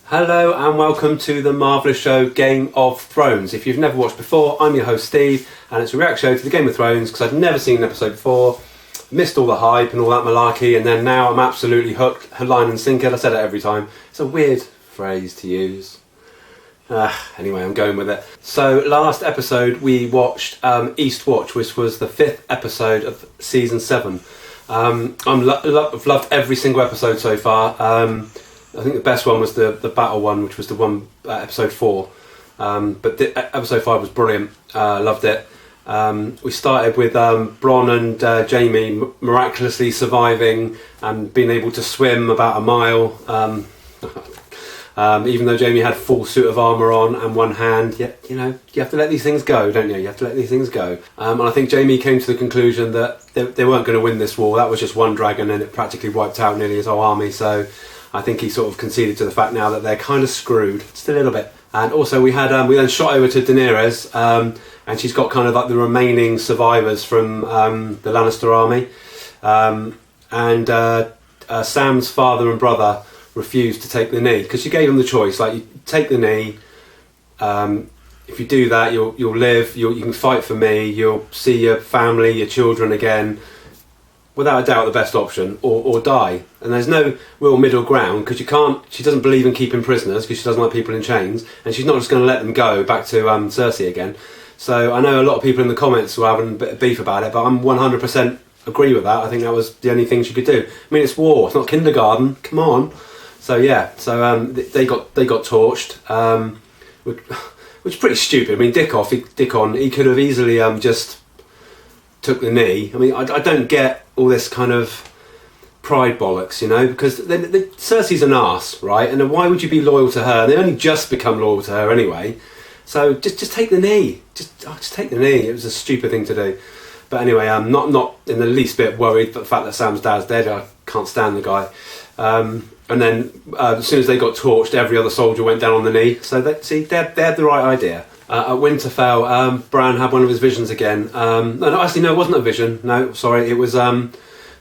Hello and welcome to the marvellous show Game of Thrones. If you've never watched before, I'm your host Steve, and it's a react show to the Game of Thrones because I'd never seen an episode before, missed all the hype and all that malarkey, and then now I'm absolutely hooked, line and sinker. I said it every time. It's a weird phrase to use. Anyway, I'm going with it. So last episode we watched Eastwatch, which was the 5th episode of season 7. I've loved every single episode so far. I think the best one was the battle one, which was the one episode 4. But episode 5 was brilliant. Loved it. We started with Bronn and Jaime miraculously surviving and being able to swim about a mile. Even though Jaime had full suit of armour on and one hand, you have to let these things go, don't you? You have to let these things go. And I think Jaime came to the conclusion that they weren't going to win this war. That was just one dragon and it practically wiped out nearly his whole army. So I think he sort of conceded to the fact now that they're kind of screwed, just a little bit. And also we then shot over to Daenerys, and she's got kind of like the remaining survivors from the Lannister army. Sam's father and brother refused to take the knee because she gave them the choice, like, you take the knee, if you do that you'll live, you can fight for me, you'll see your family, your children again, without a doubt the best option, or die. And there's no real middle ground because she doesn't believe in keeping prisoners because she doesn't like people in chains, and she's not just going to let them go back to Cersei again. So I know a lot of people in the comments were having a bit of beef about it, but I'm 100% agree with that. I think that was the only thing she could do. I mean, it's war, it's not kindergarten, come on. So yeah, they got torched, which is pretty stupid. I mean, Dickon, he could have easily just took the knee. I mean, I don't get all this kind of pride bollocks, because Cersei's an arse, right? And then why would you be loyal to her? They only just become loyal to her anyway. So just take the knee. Just take the knee. It was a stupid thing to do. But anyway, I'm not in the least bit worried about the fact that Sam's dad's dead. I can't stand the guy. And then as soon as they got torched, every other soldier went down on the knee. So they had the right idea. At Winterfell, Bran had one of his visions again. No, it wasn't a vision. No, sorry, it was the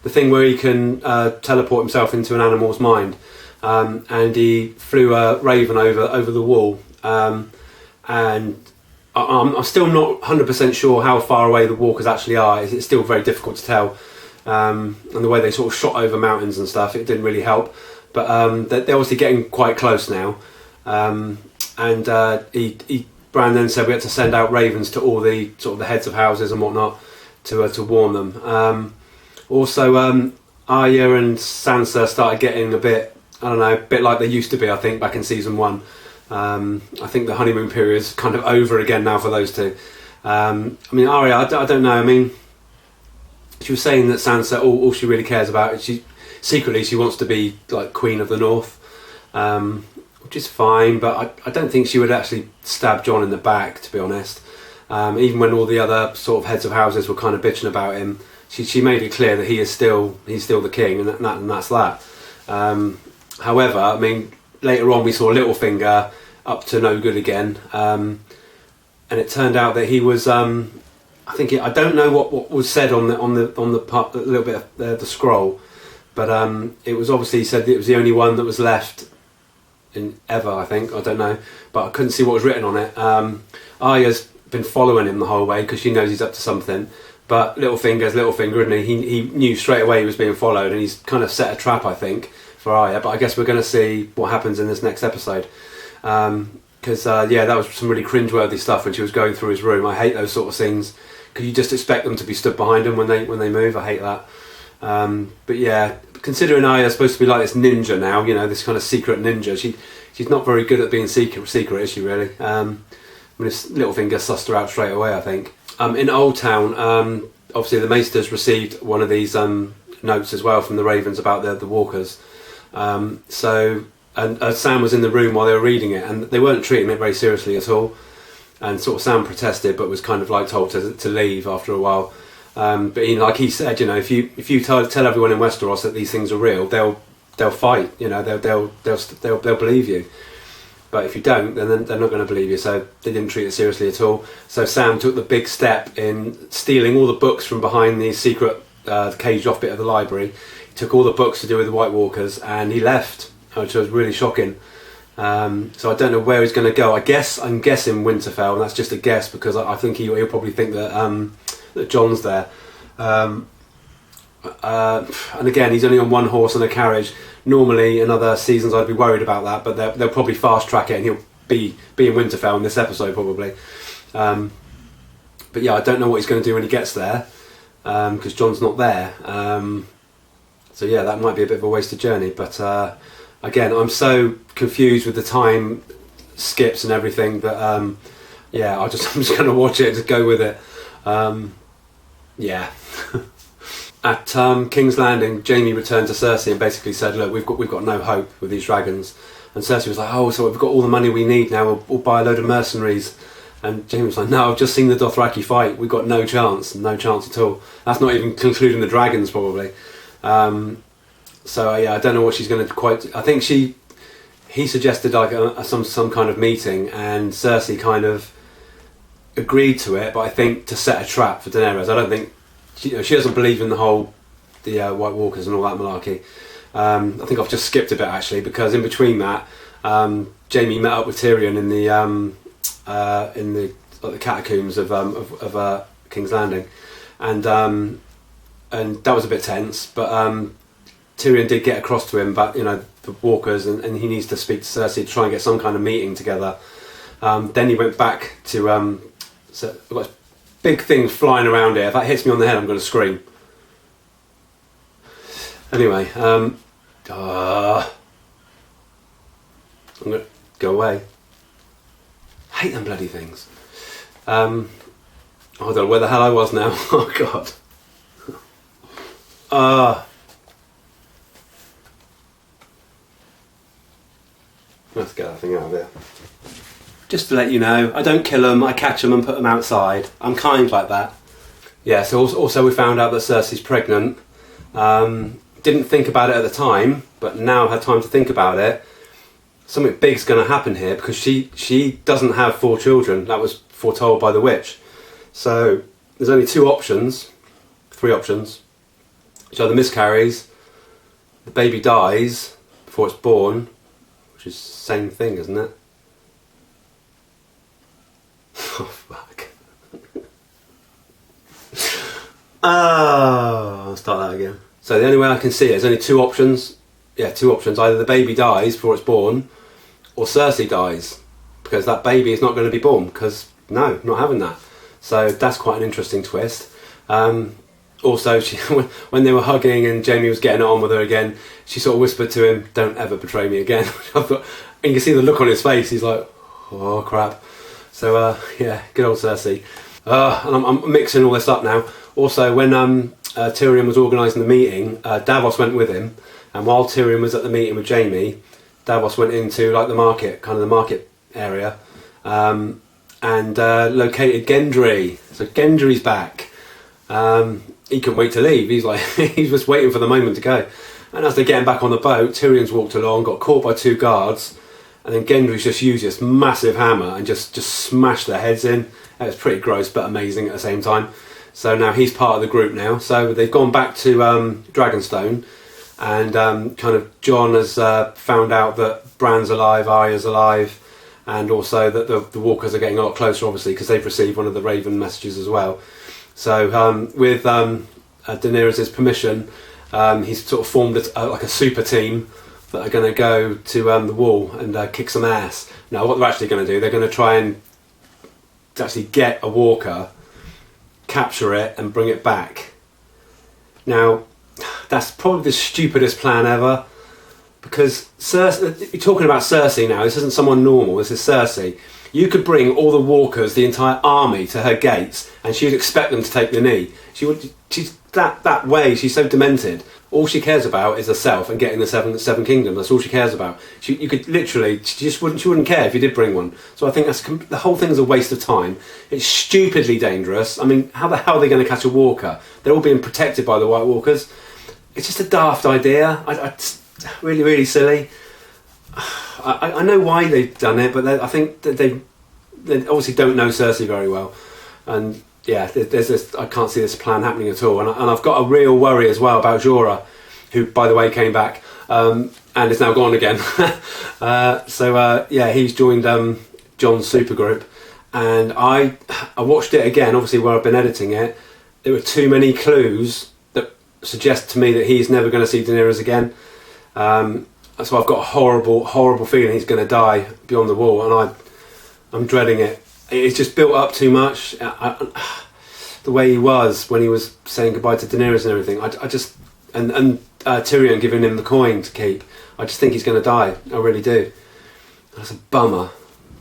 thing where he can teleport himself into an animal's mind. And he flew a raven over the wall. And I'm still not 100% sure how far away the walkers actually are. It's still very difficult to tell. And the way they sort of shot over mountains and stuff, it didn't really help. But they're obviously getting quite close now. Bran then said we had to send out ravens to all the sort of the heads of houses and whatnot to warn them. Also, Arya and Sansa started getting a bit like they used to be, I think, back in season 1. I think the honeymoon period is kind of over again now for those two. I mean, Arya, I don't know. I mean, she was saying that Sansa, all she really cares about is secretly she wants to be like Queen of the North, which is fine, but I don't think she would actually stab Jon in the back, to be honest. Even when all the other sort of heads of houses were kind of bitching about him, she made it clear that he's still the king, and that's that. However, I mean, later on we saw Littlefinger up to no good again, and it turned out that he was. I don't know what was said on the part, a little bit of the scroll, but it was obviously said that it was the only one that was left in ever. I think, I don't know, but I couldn't see what was written on it. Arya's been following him the whole way because she knows he's up to something. But Littlefinger's Littlefinger, isn't he? He knew straight away he was being followed, and he's kind of set a trap, I think, for Arya. But I guess we're going to see what happens in this next episode. Because that was some really cringeworthy stuff when she was going through his room. I hate those sort of scenes because you just expect them to be stood behind him when they move. I hate that. But yeah, considering Arya's supposed to be like this ninja now, this kind of secret ninja, she's not very good at being secret, is she really? I mean, Littlefinger sussed her out straight away, I think. In Old Town, obviously the Maesters received one of these notes as well from the Ravens about the walkers. Sam was in the room while they were reading it, and they weren't treating it very seriously at all. And sort of Sam protested, but was kind of like told to leave after a while. But like he said, if you tell everyone in Westeros that these things are real, they'll fight. They'll believe you. But if you don't, then they're not going to believe you. So they didn't treat it seriously at all. So Sam took the big step in stealing all the books from behind the secret caged off bit of the library. He took all the books to do with the White Walkers, and he left, which was really shocking. So I don't know where he's going to go. I'm guessing Winterfell, and that's just a guess because I think he'll probably think that Jon's there. And again, he's only on one horse and a carriage. Normally, in other seasons, I'd be worried about that, but they'll probably fast track it, and he'll be in Winterfell in this episode probably. But yeah, I don't know what he's going to do when he gets there because Jon's not there. So yeah, that might be a bit of a wasted journey. But again, I'm so confused with the time skips and everything that yeah, I'm just going to watch it and just go with it. Yeah. At King's Landing, Jaime returned to Cersei and basically said, "Look, we've got no hope with these dragons." And Cersei was like, "Oh, so we've got all the money we need now. We'll buy a load of mercenaries." And Jaime was like, "No, I've just seen the Dothraki fight. We've got no chance at all. That's not even concluding the dragons, probably." So yeah, I don't know what she's going to quite. I think he suggested like some kind of meeting, and Cersei kind of agreed to it, but I think to set a trap for Daenerys. I don't think she doesn't believe in the White Walkers and all that malarkey. I think I've just skipped a bit actually, because in between that, Jaime met up with Tyrion in the catacombs of King's Landing, and that was a bit tense. But Tyrion did get across to him, but the Walkers, and he needs to speak to Cersei to try and get some kind of meeting together. Then he went back to so I've got big things flying around here. If that hits me on the head, I'm going to scream. Anyway, I'm going to go away. Hate them bloody things. I don't know where the hell I was now. Oh God. Let's get that thing out of here. Just to let you know, I don't kill them, I catch them and put them outside. I'm kind like that. Yeah, so also we found out that Cersei's pregnant. Didn't think about it at the time, but now I've had time to think about it. Something big's going to happen here, because she doesn't have 4 children. That was foretold by the witch. So there's only 3 options. She either miscarries, the baby dies before it's born, which is the same thing, isn't it? Oh fuck. I'll start that again. So the only way I can see it, there's only 2 options. Yeah, 2 options. Either the baby dies before it's born, or Cersei dies, because that baby is not going to be born, because no, not having that. So that's quite an interesting twist. Also, when they were hugging and Jaime was getting it on with her again, she sort of whispered to him, "Don't ever betray me again." And you can see the look on his face. He's like, "Oh crap." So yeah, good old Cersei. And I'm mixing all this up now. Also, when Tyrion was organising the meeting, Davos went with him, and while Tyrion was at the meeting with Jaime, Davos went into like the market area, and located Gendry. So Gendry's back. He couldn't wait to leave. He's like, he's just waiting for the moment to go. And as they're getting back on the boat, Tyrion's walked along, got caught by 2 guards, and then Gendry's just used this massive hammer and just smashed their heads in. It was pretty gross, but amazing at the same time. So now he's part of the group now. So they've gone back to Dragonstone, and kind of Jon has found out that Bran's alive, Arya's alive, and also that the Walkers are getting a lot closer, obviously, because they've received one of the Raven messages as well. So with Daenerys' permission, he's sort of formed like a super team that are going to go to the Wall and kick some ass. Now, what they're actually going to do, they're going to try and actually get a Walker, capture it, and bring it back. Now, that's probably the stupidest plan ever, because Cersei, you're talking about Cersei now. This isn't someone normal. This is Cersei. You could bring all the Walkers, the entire army, to her gates, and she would expect them to take the knee. She's that way. She's so demented. All she cares about is herself and getting the seven kingdoms. That's all she cares about. You could literally, she wouldn't care if you did bring one. So I think the whole thing is a waste of time. It's stupidly dangerous. I mean, how the hell are they going to catch a Walker? They're all being protected by the White Walkers. It's just a daft idea. Really, really silly. I know why they've done it, but I think that they obviously don't know Cersei very well, and yeah, there's this. I can't see this plan happening at all, and I've got a real worry as well about Jorah, who, by the way, came back. and is now gone again. Yeah, he's joined John's supergroup, and I watched it again. Obviously, where I've been editing it, there were too many clues that suggest to me that he's never going to see Daenerys again. So I've got a horrible feeling he's going to die beyond the wall, and I'm dreading it. It's just built up too much. The way he was when he was saying goodbye to Daenerys and everything. And Tyrion giving him the coin to keep. I just think he's going to die. I really do. That's a bummer.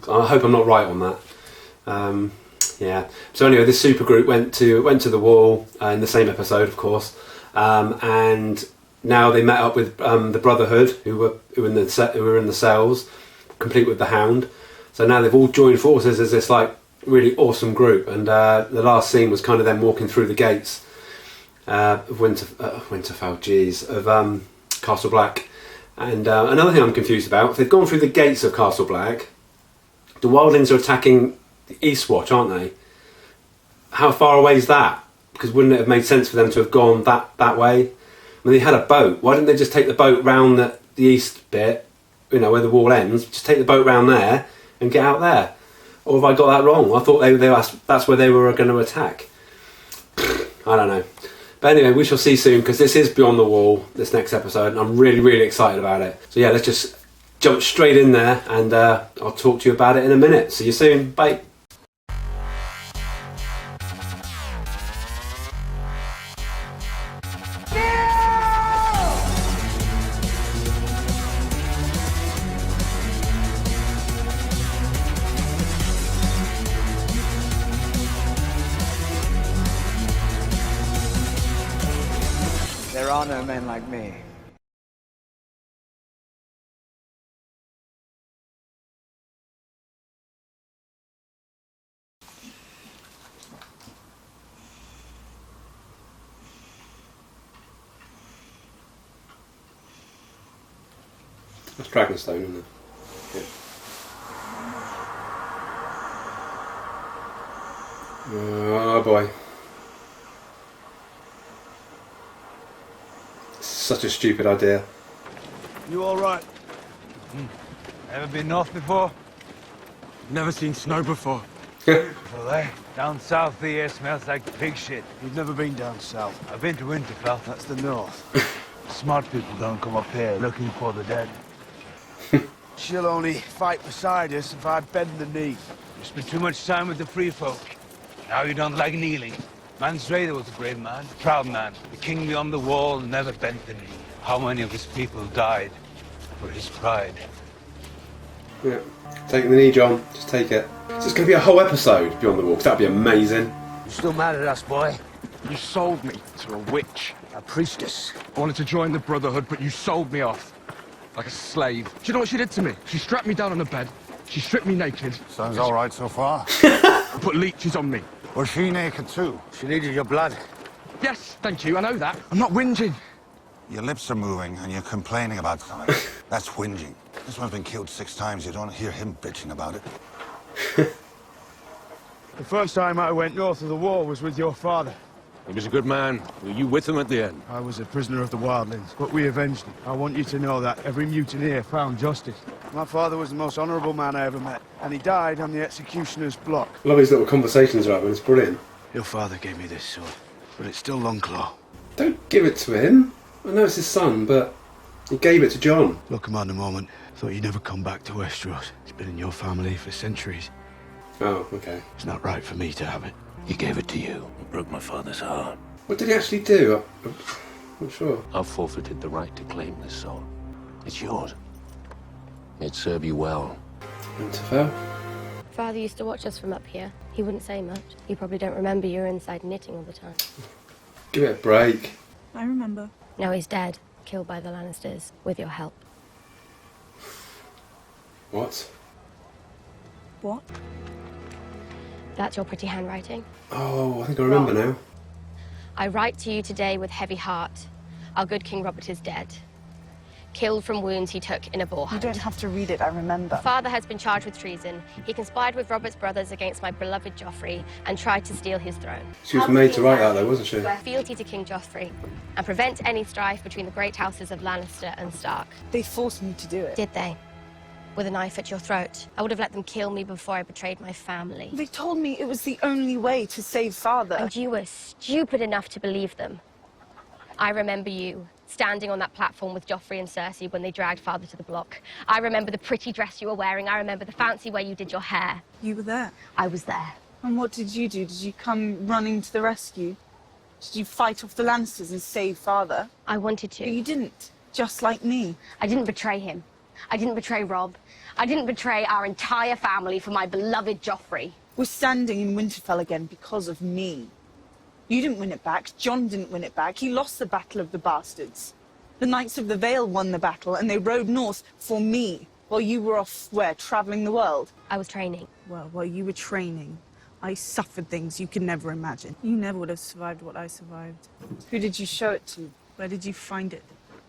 I hope I'm not right on that. Yeah. So anyway, this supergroup went to the wall in the same episode, of course, and now they met up with the Brotherhood, who were in the cells, complete with the Hound. So now they've all joined forces as this like really awesome group. And the last scene was kind of them walking through the gates of Winterfell, of Castle Black. And another thing I'm confused about: if they've gone through the gates of Castle Black, the wildlings are attacking the Eastwatch, aren't they? How far away is that? Because wouldn't it have made sense for them to have gone that way? I mean, they had a boat. Why didn't they just take the boat round the east bit, you know, where the wall ends? Just take the boat round there and get out there. Or have I got that wrong? I thought that's where they were going to attack. I don't know. But anyway, we shall see soon, because this is Beyond the Wall, this next episode, and I'm really, really excited about it. So yeah, let's just jump straight in there, and I'll talk to you about it in a minute. See you soon. Bye. There are no men like me. That's Dragonstone, isn't it? Yeah. Oh boy. Such a stupid idea. You all right? Ever been north before? Never seen snow before. Well, down south the air smells like pig shit. You've never been down south. I've been to Winterfell. That's the north. Smart people don't come up here looking for the dead. She'll only fight beside us if I bend the knee. You spend too much time with the free folk. Now you don't like kneeling. Mans Raider was a brave man, a proud man. The king beyond the wall never bent the knee. How many of his people died for his pride? Yeah. Take the knee, John. Just take it. So it's going to be a whole episode Beyond the Wall, 'cause that'd be amazing. You still mad at us, boy? You sold me to a witch. A priestess. I wanted to join the Brotherhood, but you sold me off. Like a slave. Do you know what she did to me? She strapped me down on the bed. She stripped me naked. Sounds all right so far. And put leeches on me. Was she naked too? She needed your blood. Yes, thank you, I know that. I'm not whinging. Your lips are moving and you're complaining about something. That's whinging. This one's been killed 6 times. You don't hear him bitching about it. The first time I went north of the wall was with your father. He was a good man. Were you with him at the end? I was a prisoner of the wildlings, but we avenged him. I want you to know that every mutineer found justice. My father was the most honourable man I ever met, and he died on the executioner's block. I love these little conversations they're having. It's brilliant. Your father gave me this sword, but it's still Longclaw. Don't give it to him. I know it's his son, but he gave it to John. Look, man, a moment. Thought you'd never come back to Westeros. It's been in your family for centuries. Oh, okay. It's not right for me to have it. He gave it to you. It broke my father's heart. What did he actually do? I'm not sure. I've forfeited the right to claim this sword. It's yours. It'd serve you well. Winterfell. Father used to watch us from up here. He wouldn't say much. You probably don't remember you were inside knitting all the time. Give it a break. I remember. Now he's dead, killed by the Lannisters, with your help. What? What? That's your pretty handwriting. Oh, I think I remember now. I write to you today with heavy heart. Our good King Robert is dead. killed from wounds he took in a boar You hunt. don't have to read it, I remember. Father has been charged with treason. He conspired with Robert's brothers against my beloved Joffrey and tried to steal his throne. She was made to write that, though, wasn't she? Fealty to King Joffrey and prevent any strife between the great houses of Lannister and Stark. They forced me to do it. Did they? With a knife at your throat? I would have let them kill me before I betrayed my family. They told me it was the only way to save Father. And you were stupid enough to believe them. I remember you standing on that platform with Joffrey and Cersei when they dragged Father to the block. I remember the pretty dress you were wearing. I remember the fancy way you did your hair. You were there. I was there. And what did you do? Did you come running to the rescue? Did you fight off the Lannisters and save Father? I wanted But to. you didn't. Just like me. I didn't betray him. I didn't betray Rob. I didn't betray our entire family for my beloved Joffrey. We're standing in Winterfell again because of me. You didn't win it back. Jon didn't win it back. He lost the Battle of the Bastards. The Knights of the Vale won the battle, and they rode north for me, while you were off, where, traveling the world? I was training. Well, while you were training, I suffered things you could never imagine. You never would have survived what I survived. Who did you show it to? Where did you find it?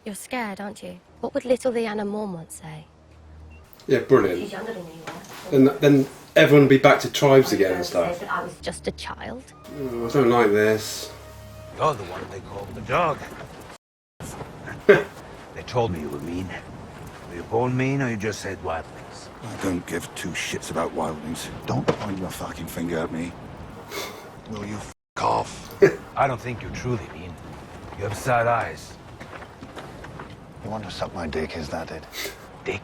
You're scared, aren't you? What would little Lyanna Mormont say? Yeah, brilliant. She's younger than you were. Then everyone would be back to tribes again and stuff. I was just a child. Oh, I don't like this. You're the one they call the dog. They told me you were mean. Were you born mean or you just said wild things? I don't give two shits about wildlings. Don't point your fucking finger at me. Will you f off? I don't think you're truly mean. You have sad eyes. You want to suck my dick, is that it? Dick.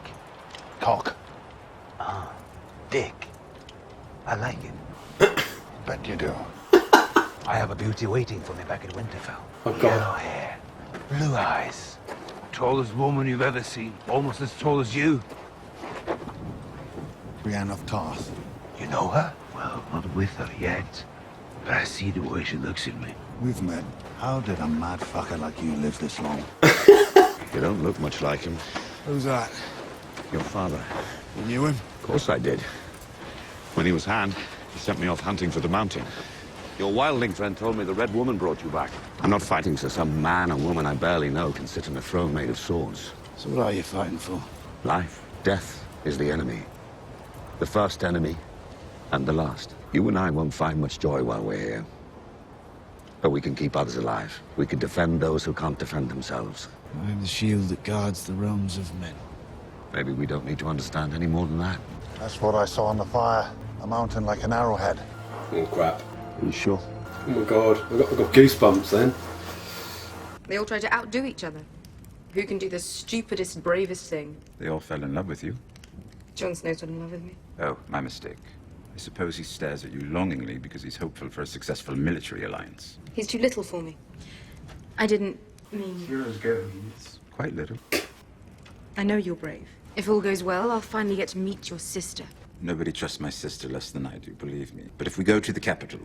Cock. Dick. I like it. Bet you do. I have a beauty waiting for me back in Winterfell. Oh, God. Yellow hair, blue eyes. Tallest woman you've ever seen. Almost as tall as you. Brienne of Tarth. You know her? Well, not with her yet. But I see the way she looks at me. We've met. How did a mad fucker like you live this long? You don't look much like him. Who's that? Your father. You knew him? Of course I did. When he was hand, he sent me off hunting for the mountain. Your wildling friend told me the Red Woman brought you back. I'm not fighting so some man or woman I barely know can sit on a throne made of swords. So what are you fighting for? Life, death is the enemy. The first enemy, and the last. You and I won't find much joy while we're here. But we can keep others alive. We can defend those who can't defend themselves. I'm the shield that guards the realms of men. Maybe we don't need to understand any more than that. That's what I saw on the fire. A mountain like an arrowhead. Oh, crap. Are you sure? Oh, my God. I've got goosebumps then. They all try to outdo each other. Who can do the stupidest, bravest thing? They all fell in love with you. Jon Snow's not in love with me. Oh, my mistake. I suppose he stares at you longingly because he's hopeful for a successful military alliance. He's too little for me. I didn't mean... Heroes go. He's quite little. I know you're brave. If all goes well, I'll finally get to meet your sister. Nobody trusts my sister less than I do, believe me. But if we go to the capital,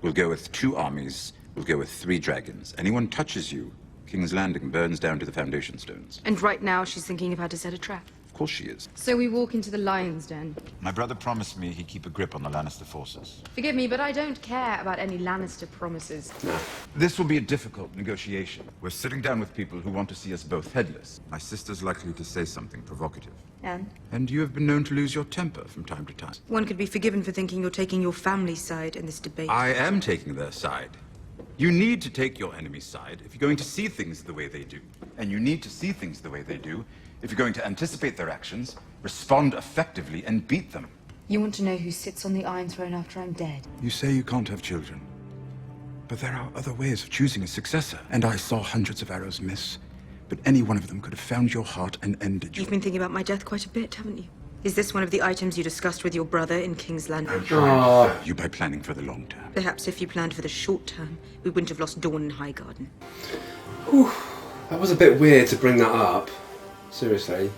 we'll go with 2 armies, we'll go with 3 dragons. Anyone touches you, King's Landing burns down to the foundation stones. And right now, she's thinking of how to set a trap. Of course she is. So we walk into the lion's den. My brother promised me he'd keep a grip on the Lannister forces. Forgive me, but I don't care about any Lannister promises. This will be a difficult negotiation. We're sitting down with people who want to see us both headless. My sister's likely to say something provocative. And you have been known to lose your temper from time to time. One could be forgiven for thinking you're taking your family's side in this debate. I am taking their side. You need to take your enemy's side if you're going to see things the way they do. And you need to see things the way they do if you're going to anticipate their actions, respond effectively, and beat them. You want to know who sits on the Iron Throne after I'm dead? You say you can't have children. But there are other ways of choosing a successor. And I saw hundreds of arrows miss. But any one of them could have found your heart and ended you. You've been thinking about my death quite a bit, haven't you? Is this one of the items you discussed with your brother in King's Landing? You by planning for the long term. Perhaps if you planned for the short term, we wouldn't have lost Dawn in Highgarden. Whew. That was a bit weird to bring that up. Seriously.